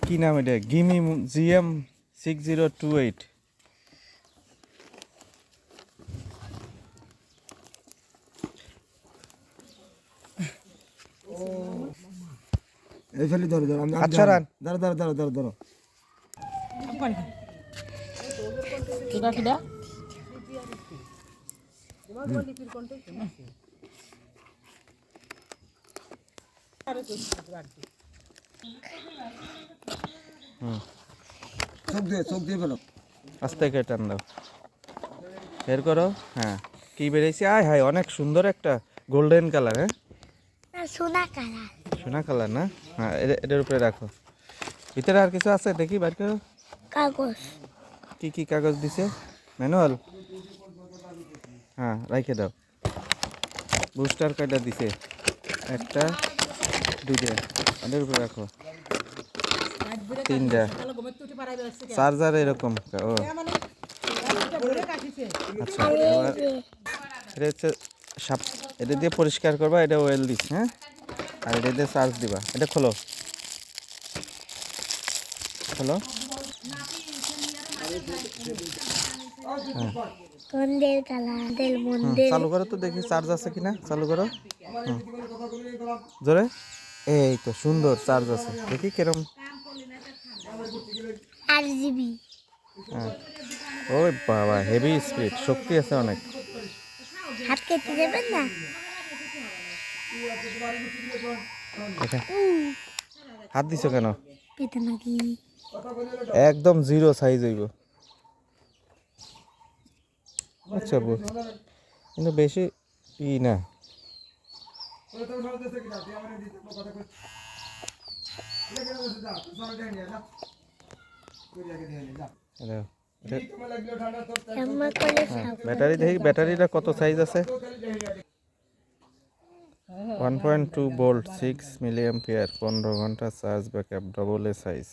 কি নাম এটা? Gimme GM6028। এই ফেলি ধরো ধরো আচ্ছা রান। ধরো ধরো ধরো ধরো ধরো কিডা কিডা চোখ দিয়ে ফেলো। আস্তে করে টান দাও, বের করো। হ্যাঁ, কি বেরিয়েছে? আয় হায়, অনেক সুন্দর একটা গোল্ডেন কালার। হ্যাঁ, সোনা কালার। সোনা কালার না? হ্যাঁ, এটার উপরে রাখো। ভিতরে আর কিছু আছে দেখি, বাইর করো। কাগজ। কি কি কাগজ দিছে? ম্যানুয়াল? হ্যাঁ, রাইখে দাও। বুস্টার কয়টা দিছে? একটা, দুইটা। এটার উপরে রাখো। তিনটা। চার্জার এরকম। ও আচ্ছা, এবার এটা হচ্ছে এটা দিয়ে পরিষ্কার করবা। এটা ওয়েল দিস। হ্যাঁ, আর এটা দিয়ে চার্জ দিবা। এটা খোলো, খোলো। মন্দির কালার del মন্দির। চালু করো তো দেখি চার্জ আছে কিনা। চালু করো। জোরে। এই তো সুন্দর চার্জ আছে। দেখি কিরম। RGB। হ্যাঁ, ওই বাবা, হেভি স্পিড, শক্তি আছে অনেক। হাত কেটে দেবেন না? দেখেন, হাত দিছো কেন? পেতে নাকি? একদম জিরো সাইজ হইব। আচ্ছা, কিন্তু বেশি না। কেমন করে ব্যাটারি দেখি, ব্যাটারিটা কত সাইজ আছে? 1.2 ভোল্ট, 6 মিলিঅ্যাম্পিয়ার, 15 ঘন্টা charge backup, double A size.